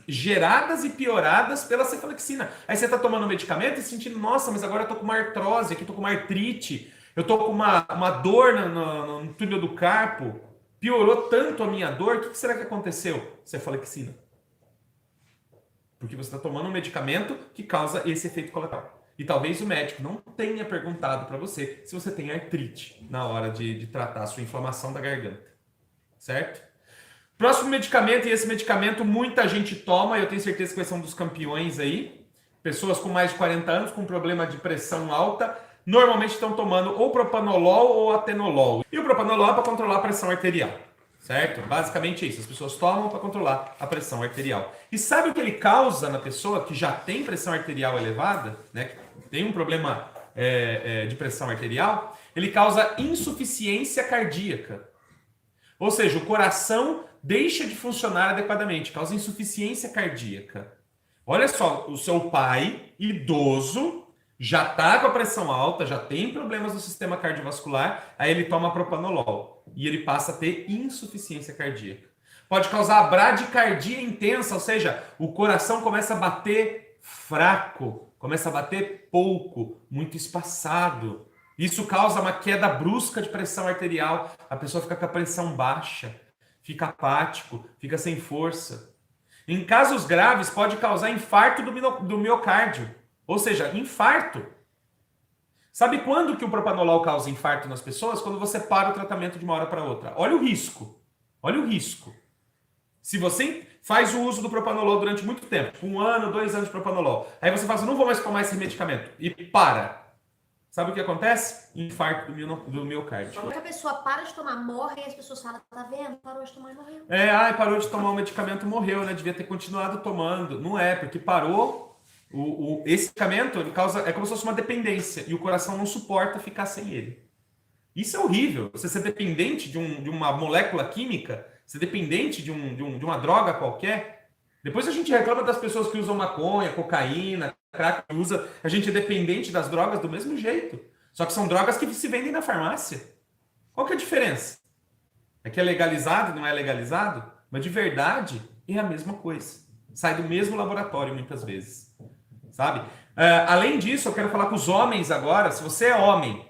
S1: geradas e pioradas pela cefalexina. Aí você está tomando um medicamento e sentindo, nossa, mas agora eu estou com uma artrose, aqui estou com uma artrite, eu estou com uma dor no túnel do carpo, piorou tanto a minha dor, o que será que aconteceu? Cefalexina. Porque você está tomando um medicamento que causa esse efeito colateral. E talvez o médico não tenha perguntado para você se você tem artrite na hora de tratar a sua inflamação da garganta. Certo? Próximo medicamento, e esse medicamento muita gente toma, eu tenho certeza que vai ser um dos campeões aí. Pessoas com mais de 40 anos, com problema de pressão alta, normalmente estão tomando ou propanolol ou atenolol. E o propanolol é para controlar a pressão arterial, certo? Basicamente é isso, as pessoas tomam para controlar a pressão arterial. E sabe o que ele causa na pessoa que já tem pressão arterial elevada, né? Que tem um problema de pressão arterial? Ele causa insuficiência cardíaca. Ou seja, o coração deixa de funcionar adequadamente, causa insuficiência cardíaca. Olha só, o seu pai, idoso, já está com a pressão alta, já tem problemas no sistema cardiovascular, aí ele toma propanolol e ele passa a ter insuficiência cardíaca. Pode causar bradicardia intensa, ou seja, o coração começa a bater fraco, começa a bater pouco, muito espaçado. Isso causa uma queda brusca de pressão arterial, a pessoa fica com a pressão baixa, fica apático, fica sem força. Em casos graves, pode causar infarto do miocárdio, ou seja, infarto. Sabe quando que o propanolol causa infarto nas pessoas? Quando você para o tratamento de uma hora para outra. Olha o risco. Olha o risco. Se você faz o uso do propanolol durante muito tempo, 1 ano, 2 anos de propanolol, aí você fala assim, não vou mais tomar esse medicamento, e para. Sabe o que acontece? Infarto do miocárdio.
S2: Quando a pessoa para de tomar, morre, e as pessoas falam, tá vendo? Parou de tomar e morreu.
S1: Parou de tomar o medicamento, morreu, né? Devia ter continuado tomando. Não é, porque parou. Esse medicamento ele causa, é como se fosse uma dependência, e o coração não suporta ficar sem ele. Isso é horrível. Você ser dependente de uma molécula química, ser dependente de uma droga qualquer. Depois a gente reclama das pessoas que usam maconha, cocaína, crack, a gente é dependente das drogas do mesmo jeito. Só que são drogas que se vendem na farmácia. Qual que é a diferença? É que é legalizado e não é legalizado? Mas de verdade é a mesma coisa. Sai do mesmo laboratório muitas vezes. Sabe? Além disso, eu quero falar com os homens agora. Se você é homem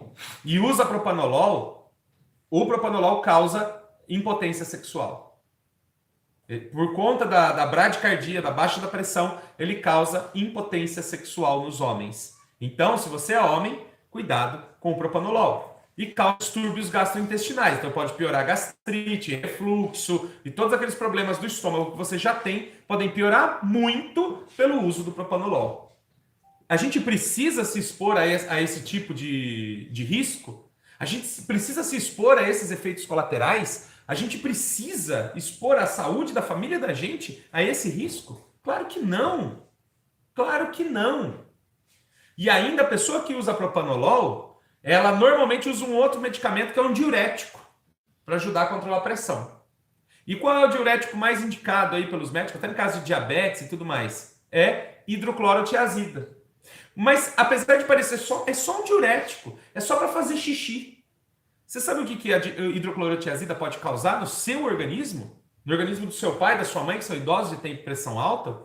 S1: e usa propanolol, o propanolol causa impotência sexual. Por conta da bradicardia, da baixa da pressão, ele causa impotência sexual nos homens. Então, se você é homem, cuidado com o propanolol. E causa distúrbios gastrointestinais. Então, pode piorar gastrite, refluxo e todos aqueles problemas do estômago que você já tem podem piorar muito pelo uso do propanolol. A gente precisa se expor a esse tipo de risco? A gente precisa se expor a esses efeitos colaterais? A gente precisa expor a saúde da família da gente a esse risco? Claro que não. Claro que não. E ainda a pessoa que usa propanolol, ela normalmente usa um outro medicamento que é um diurético, para ajudar a controlar a pressão. E qual é o diurético mais indicado aí pelos médicos, até no caso de diabetes e tudo mais? É hidroclorotiazida. Mas apesar de parecer é só um diurético, é só para fazer xixi. Você sabe o que a hidroclorotiazida pode causar no seu organismo? No organismo do seu pai, da sua mãe, que são idosos e têm pressão alta?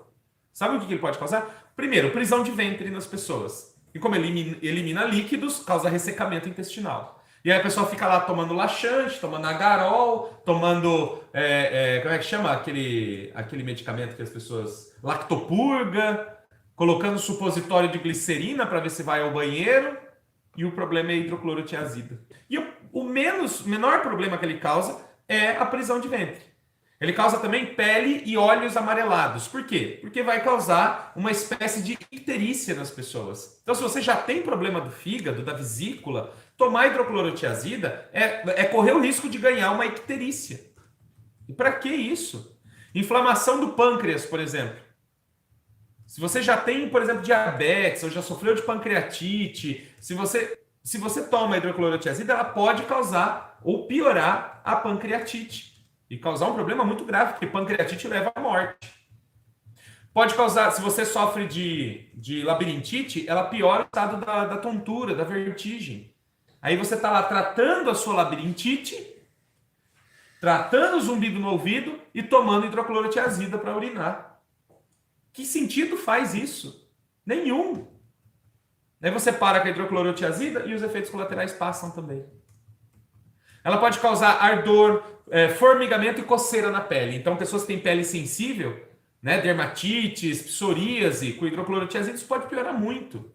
S1: Sabe o que ele pode causar? Primeiro, prisão de ventre nas pessoas. E como elimina líquidos, causa ressecamento intestinal. E aí a pessoa fica lá tomando laxante, tomando agarol, tomando, como é que chama aquele medicamento que as pessoas... Lactopurga, colocando supositório de glicerina para ver se vai ao banheiro. E o problema é a hidroclorotiazida. E o menor problema que ele causa é a prisão de ventre. Ele causa também pele e olhos amarelados. Por quê? Porque vai causar uma espécie de icterícia nas pessoas. Então, se você já tem problema do fígado, da vesícula, tomar hidroclorotiazida é correr o risco de ganhar uma icterícia. E para que isso? Inflamação do pâncreas, por exemplo. Se você já tem, por exemplo, diabetes, ou já sofreu de pancreatite, se você toma hidroclorotiazida, ela pode causar ou piorar a pancreatite. E causar um problema muito grave, porque pancreatite leva à morte. Pode causar, se você sofre de labirintite, ela piora o estado da tontura, da vertigem. Aí você está lá tratando a sua labirintite, tratando o zumbido no ouvido e tomando hidroclorotiazida para urinar. Que sentido faz isso? Nenhum. Aí você para com a hidroclorotiazida e os efeitos colaterais passam também. Ela pode causar ardor, formigamento e coceira na pele. Então, pessoas que têm pele sensível, né, dermatites, psoríase, com hidroclorotiazida, isso pode piorar muito.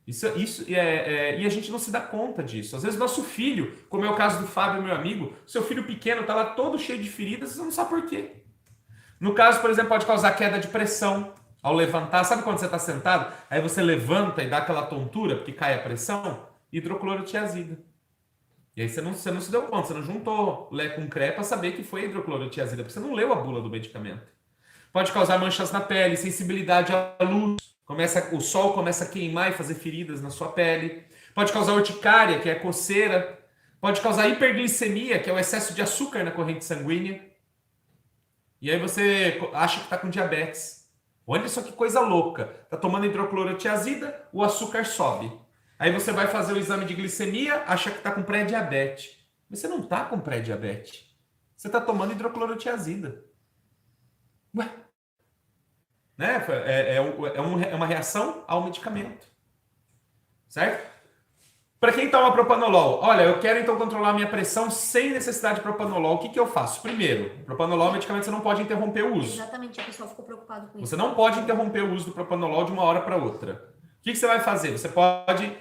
S1: E a gente não se dá conta disso. Às vezes nosso filho, como é o caso do Fábio, meu amigo, seu filho pequeno tá lá todo cheio de feridas, você não sabe por quê. No caso, por exemplo, pode causar queda de pressão ao levantar. Sabe quando você está sentado? Aí você levanta e dá aquela tontura porque cai a pressão? Hidroclorotiazida. E aí você não se deu conta, você não juntou Lé com Cré para saber que foi hidroclorotiazida, porque você não leu a bula do medicamento. Pode causar manchas na pele, sensibilidade à luz, o sol começa a queimar e fazer feridas na sua pele. Pode causar urticária, que é coceira. Pode causar hiperglicemia, que é o excesso de açúcar na corrente sanguínea. E aí você acha que está com diabetes. Olha só que coisa louca. Está tomando hidroclorotiazida, o açúcar sobe. Aí você vai fazer o exame de glicemia, acha que está com pré-diabetes. Mas você não está com pré-diabetes. Você está tomando hidroclorotiazida. Ué? Né? É uma reação ao medicamento. Certo? Para quem toma propanolol, olha, eu quero então controlar a minha pressão sem necessidade de propanolol. O que eu faço? Primeiro, propanolol é um medicamento que você não pode interromper o uso.
S2: Exatamente, a pessoa ficou preocupada com isso.
S1: Você não pode interromper o uso do propanolol de uma hora para outra. O que você vai fazer? Você pode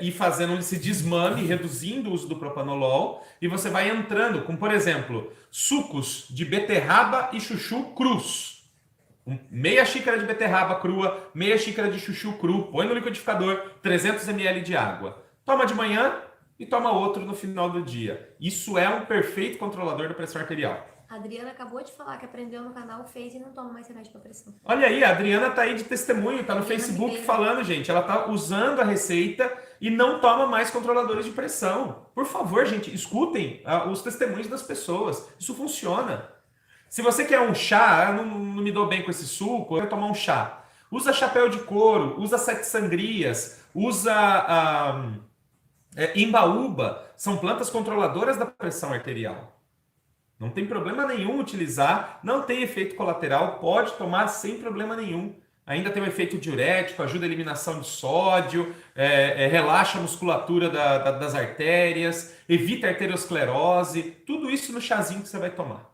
S1: ir fazendo esse desmame, reduzindo o uso do propanolol, e você vai entrando com, por exemplo, sucos de beterraba e chuchu crus. Meia xícara de beterraba crua, meia xícara de chuchu cru, põe no liquidificador, 300 ml de água. Toma de manhã e toma outro no final do dia. Isso é um perfeito controlador da pressão arterial.
S2: A Adriana acabou de falar que aprendeu no canal, fez e não toma mais remédio para pressão.
S1: Olha aí, a Adriana tá aí de testemunho, tá no Facebook falando, gente. Ela tá usando a receita e não toma mais controladores de pressão. Por favor, gente, escutem os testemunhos das pessoas. Isso funciona. Se você quer um chá, eu não me dou bem com esse suco, eu quero tomar um chá. Usa chapéu de couro, usa sete sangrias, usa imbaúba. São plantas controladoras da pressão arterial. Não tem problema nenhum utilizar, não tem efeito colateral, pode tomar sem problema nenhum. Ainda tem um efeito diurético, ajuda a eliminação de sódio, relaxa a musculatura das artérias, evita a arteriosclerose, tudo isso no chazinho que você vai tomar.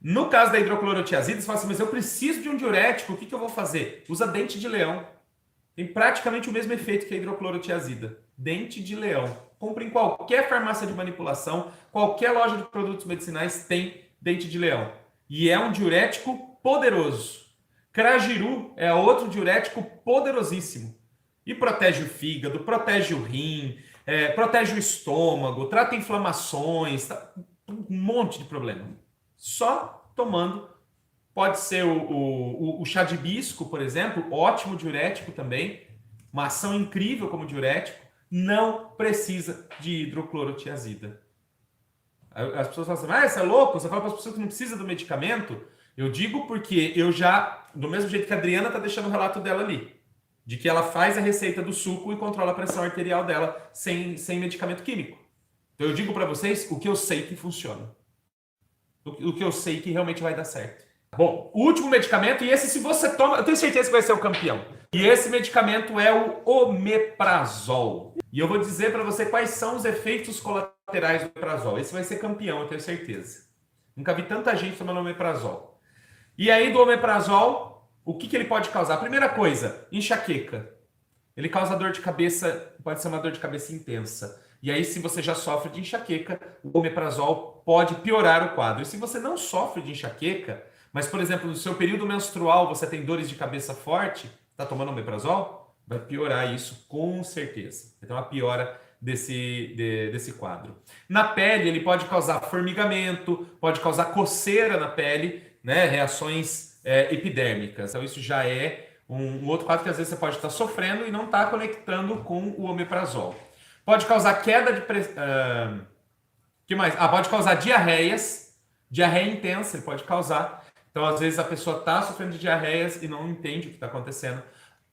S1: No caso da hidroclorotiazida, você fala assim, mas eu preciso de um diurético, o que eu vou fazer? Usa dente de leão. Tem praticamente o mesmo efeito que a hidroclorotiazida. Dente de leão. Compre em qualquer farmácia de manipulação, qualquer loja de produtos medicinais tem dente de leão. E é um diurético poderoso. Crajiru é outro diurético poderosíssimo. E protege o fígado, protege o rim, protege o estômago, trata inflamações, um monte de problema. Só tomando. Pode ser o chá de hibisco, por exemplo, ótimo diurético também. Uma ação incrível como diurético. Não precisa de hidroclorotiazida. As pessoas falam assim, você é louco? Você fala para as pessoas que não precisa do medicamento? Eu digo porque eu já, do mesmo jeito que a Adriana está deixando o relato dela ali, de que ela faz a receita do suco e controla a pressão arterial dela sem medicamento químico. Então eu digo para vocês o que eu sei que funciona. O que eu sei que realmente vai dar certo. Bom, o último medicamento, e esse se você toma, eu tenho certeza que vai ser o campeão. E esse medicamento é o omeprazol. E eu vou dizer para você quais são os efeitos colaterais do omeprazol. Esse vai ser campeão, eu tenho certeza. Nunca vi tanta gente tomando omeprazol. E aí do omeprazol, o que ele pode causar? Primeira coisa, enxaqueca. Ele causa dor de cabeça, pode ser uma dor de cabeça intensa. E aí, se você já sofre de enxaqueca, o omeprazol pode piorar o quadro. E se você não sofre de enxaqueca, mas, por exemplo, no seu período menstrual você tem dores de cabeça forte, está tomando omeprazol? Vai piorar isso com certeza. Então, a piora desse quadro. Na pele, ele pode causar formigamento, pode causar coceira na pele, né? Reações epidérmicas. Então, isso já é um outro quadro que às vezes você pode estar sofrendo e não está conectando com o omeprazol. Pode causar queda de pressão. Que mais? Pode causar diarreias. Diarreia intensa ele pode causar. Então, às vezes, a pessoa está sofrendo de diarreias e não entende o que está acontecendo.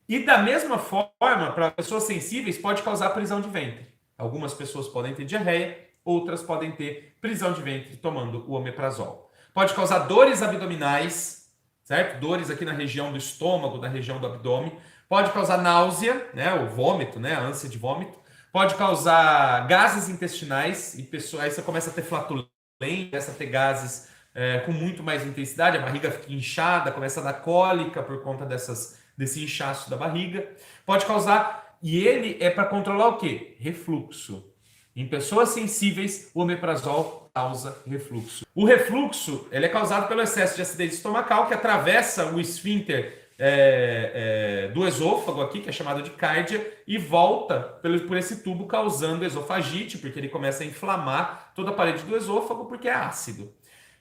S1: E da mesma forma, para pessoas sensíveis, pode causar prisão de ventre. Algumas pessoas podem ter diarreia, outras podem ter prisão de ventre tomando o omeprazol. Pode causar dores abdominais, certo? Dores aqui na região do estômago, na região do abdômen. Pode causar náusea, né? O vômito, né? A ânsia de vômito. Pode causar gases intestinais, e aí você começa a ter flatulência, começa a ter gases com muito mais intensidade, a barriga fica inchada, começa a dar cólica por conta desse inchaço da barriga. pode causar, e ele é para controlar o quê? Refluxo. Em pessoas sensíveis, o omeprazol causa refluxo. O refluxo ele é causado pelo excesso de acidez estomacal que atravessa o esfíncter do esôfago aqui, que é chamado de cárdia, e volta por esse tubo causando esofagite, porque ele começa a inflamar toda a parede do esôfago porque é ácido.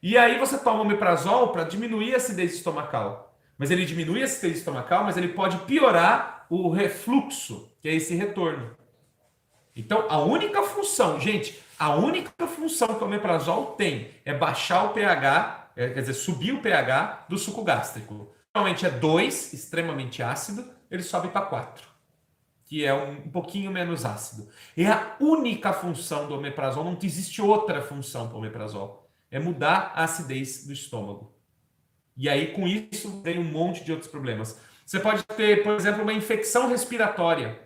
S1: E aí você toma omeprazol para diminuir a acidez estomacal. Mas ele diminui a acidez estomacal, mas ele pode piorar o refluxo, que é esse retorno. Então, a única função, gente, a única função que o omeprazol tem é baixar o pH, quer dizer, subir o pH do suco gástrico. Normalmente é 2, extremamente ácido, ele sobe para 4, que é um pouquinho menos ácido. É a única função do omeprazol, não existe outra função para o omeprazol. É mudar a acidez do estômago. E aí, com isso, vem um monte de outros problemas. Você pode ter, por exemplo, uma infecção respiratória.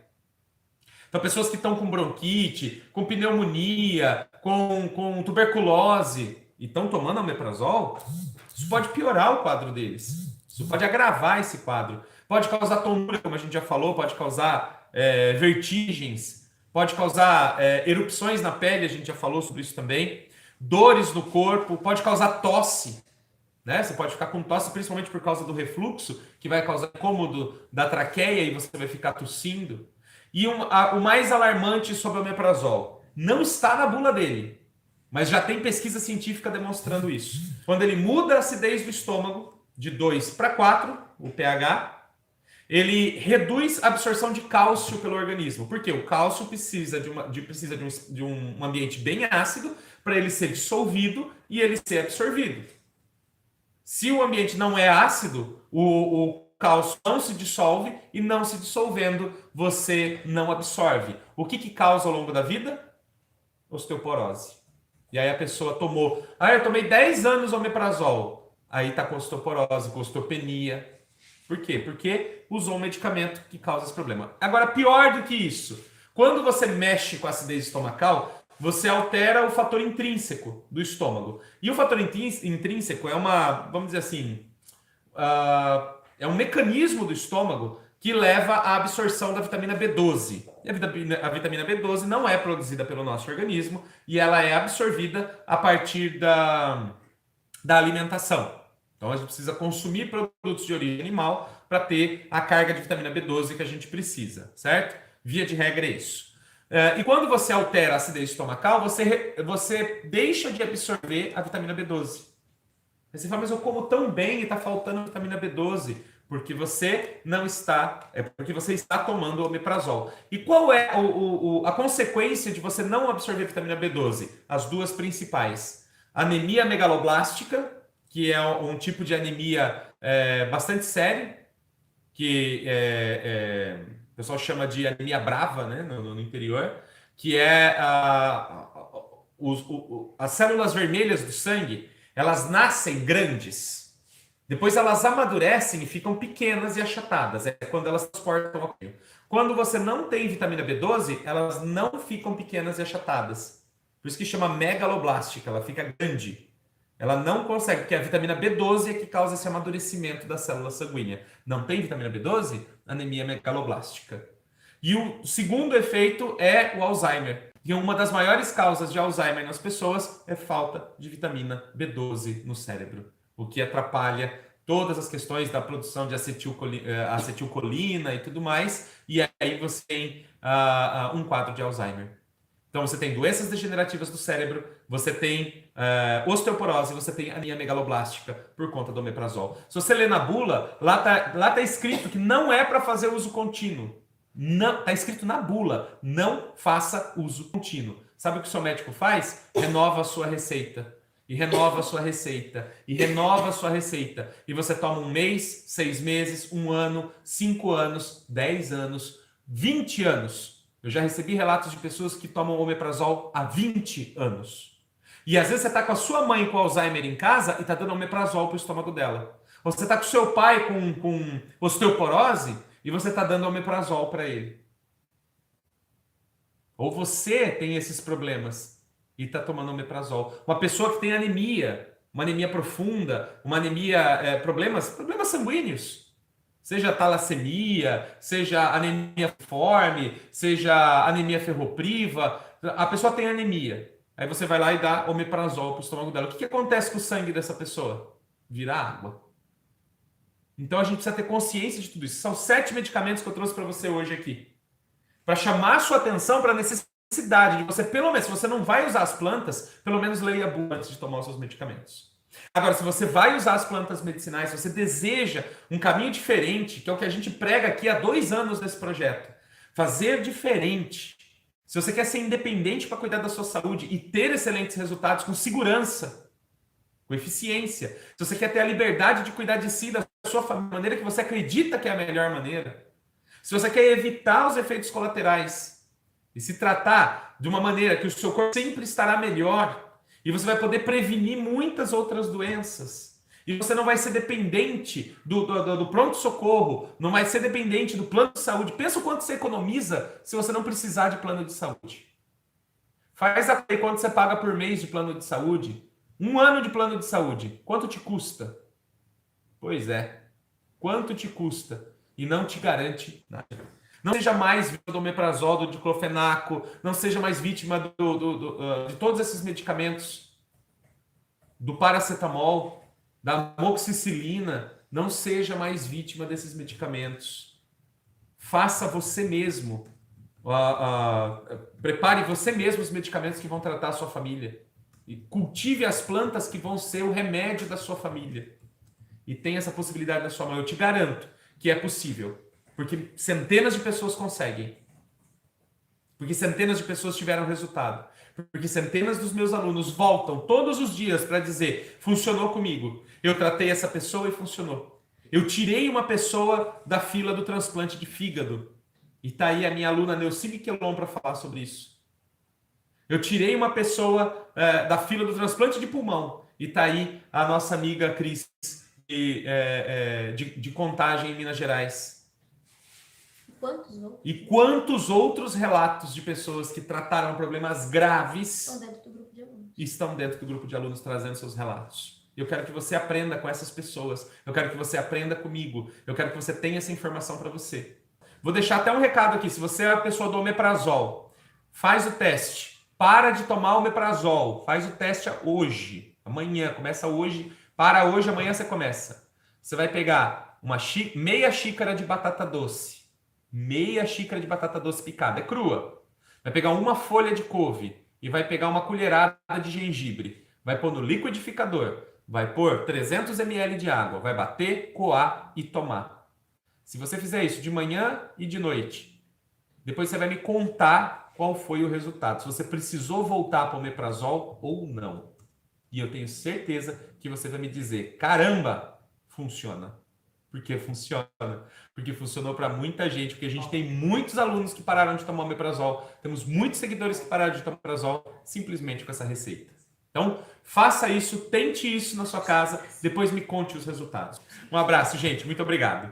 S1: Então, pessoas que estão com bronquite, com pneumonia, com tuberculose e estão tomando omeprazol, isso pode piorar o quadro deles. Isso pode agravar esse quadro. Pode causar tontura, como a gente já falou, pode causar vertigens, pode causar erupções na pele, a gente já falou sobre isso também, dores no corpo, pode causar tosse. Né? Você pode ficar com tosse, principalmente por causa do refluxo, que vai causar incômodo da traqueia e você vai ficar tossindo. E o mais alarmante sobre o omeprazol, não está na bula dele, mas já tem pesquisa científica demonstrando isso. Quando ele muda a acidez do estômago, de 2 para 4, o pH, ele reduz a absorção de cálcio pelo organismo. Porque o cálcio precisa de um ambiente bem ácido para ele ser dissolvido e ele ser absorvido. Se o ambiente não é ácido, o cálcio não se dissolve e não se dissolvendo, você não absorve. O que causa ao longo da vida? Osteoporose. E aí a pessoa tomou... eu tomei 10 anos omeprazol. Aí tá com osteoporose, com osteopenia. Por quê? Porque usou um medicamento que causa esse problema. Agora, pior do que isso, quando você mexe com a acidez estomacal, você altera o fator intrínseco do estômago. E o fator intrínseco é vamos dizer assim, é um mecanismo do estômago que leva à absorção da vitamina B12. E a vitamina B12 não é produzida pelo nosso organismo e ela é absorvida a partir da alimentação. Então a gente precisa consumir produtos de origem animal para ter a carga de vitamina B12 que a gente precisa, certo? Via de regra é isso. E quando você altera a acidez estomacal, você deixa de absorver a vitamina B12. Aí você fala, mas eu como tão bem e está faltando vitamina B12. Porque você não está, porque você está tomando omeprazol. E qual é a consequência de você não absorver vitamina B12? As duas principais. Anemia megaloblástica, que é um tipo de anemia bastante sério, que o pessoal chama de anemia brava, né, no interior, que é as células vermelhas do sangue, elas nascem grandes. Depois elas amadurecem e ficam pequenas e achatadas. É quando elas transportam oxigênio. Quando você não tem vitamina B12, elas não ficam pequenas e achatadas. Por isso que chama megaloblástica, ela fica grande. Ela não consegue, porque a vitamina B12 é que causa esse amadurecimento da célula sanguínea. Não tem vitamina B12? Anemia megaloblástica. E o segundo efeito é o Alzheimer. E uma das maiores causas de Alzheimer nas pessoas é falta de vitamina B12 no cérebro, o que atrapalha todas as questões da produção de acetilcolina e tudo mais, e aí você tem um quadro de Alzheimer. Então você tem doenças degenerativas do cérebro, você tem osteoporose, você tem anemia megaloblástica por conta do omeprazol. Se você ler na bula, lá tá escrito que não é para fazer uso contínuo. Não, tá escrito na bula, não faça uso contínuo. Sabe o que o seu médico faz? Renova a sua receita. E renova a sua receita. E renova a sua receita. E você toma 1 mês, 6 meses, 1 ano, 5 anos, 10 anos, 20 anos. Eu já recebi relatos de pessoas que tomam omeprazol há 20 anos. E às vezes você está com a sua mãe com Alzheimer em casa e está dando omeprazol para o estômago dela. Ou você está com o seu pai com osteoporose e você está dando omeprazol para ele. Ou você tem esses problemas e está tomando omeprazol. Uma pessoa que tem anemia, uma anemia profunda, uma anemia, problemas sanguíneos. Seja talassemia, seja anemia forme, seja anemia ferropriva, a pessoa tem anemia. Aí você vai lá e dá omeprazol para o estômago dela. O que acontece com o sangue dessa pessoa? Vira água. Então a gente precisa ter consciência de tudo isso. São 7 medicamentos que eu trouxe para você hoje aqui. Para chamar a sua atenção para a necessidade de você, pelo menos, se você não vai usar as plantas, pelo menos leia a bula antes de tomar os seus medicamentos. Agora, se você vai usar as plantas medicinais, se você deseja um caminho diferente, que é o que a gente prega aqui há 2 anos nesse projeto, fazer diferente. Se você quer ser independente para cuidar da sua saúde e ter excelentes resultados com segurança, com eficiência, se você quer ter a liberdade de cuidar de si, da sua família, da maneira que você acredita que é a melhor maneira, se você quer evitar os efeitos colaterais e se tratar de uma maneira que o seu corpo sempre estará melhor e você vai poder prevenir muitas outras doenças e você não vai ser dependente do pronto-socorro, não vai ser dependente do plano de saúde. Pensa o quanto você economiza se você não precisar de plano de saúde. Faz a conta quanto você paga por mês de plano de saúde. 1 ano de plano de saúde, quanto te custa? Pois é, quanto te custa? E não te garante nada. Não seja mais vítima do omeprazol, do diclofenaco, não seja mais vítima de todos esses medicamentos, do paracetamol, da amoxicilina. Não seja mais vítima desses medicamentos. Faça você mesmo. Prepare você mesmo os medicamentos que vão tratar a sua família. E cultive as plantas que vão ser o remédio da sua família. E tenha essa possibilidade na sua mão. Eu te garanto que é possível. Porque centenas de pessoas conseguem. Porque centenas de pessoas tiveram resultado. Porque centenas dos meus alunos voltam todos os dias para dizer: funcionou comigo. Eu tratei essa pessoa e funcionou. Eu tirei uma pessoa da fila do transplante de fígado. E tá aí a minha aluna Neucine Quelon para falar sobre isso. Eu tirei uma pessoa da fila do transplante de pulmão. E tá aí a nossa amiga Cris de Contagem em Minas Gerais. E quantos outros relatos de pessoas que trataram problemas graves estão dentro do grupo de alunos trazendo seus relatos. Eu quero que você aprenda com essas pessoas. Eu quero que você aprenda comigo. Eu quero que você tenha essa informação para você. Vou deixar até um recado aqui. Se você é a pessoa do omeprazol, faz o teste. Para de tomar omeprazol. Faz o teste hoje. Amanhã. Começa hoje. Para hoje, amanhã você começa. Você vai pegar meia xícara de batata doce. Meia xícara de batata doce picada. É crua. Vai pegar uma folha de couve. E vai pegar uma colherada de gengibre. Vai pôr no liquidificador. Vai pôr 300 ml de água. Vai bater, coar e tomar. Se você fizer isso de manhã e de noite, depois você vai me contar qual foi o resultado. Se você precisou voltar para o omeprazol ou não. E eu tenho certeza que você vai me dizer: caramba, funciona. Porque funciona. Porque funcionou para muita gente. Porque a gente tem muitos alunos que pararam de tomar omeprazol. Temos muitos seguidores que pararam de tomar omeprazol simplesmente com essa receita. Então, faça isso, tente isso na sua casa. Depois me conte os resultados. Um abraço, gente. Muito obrigado.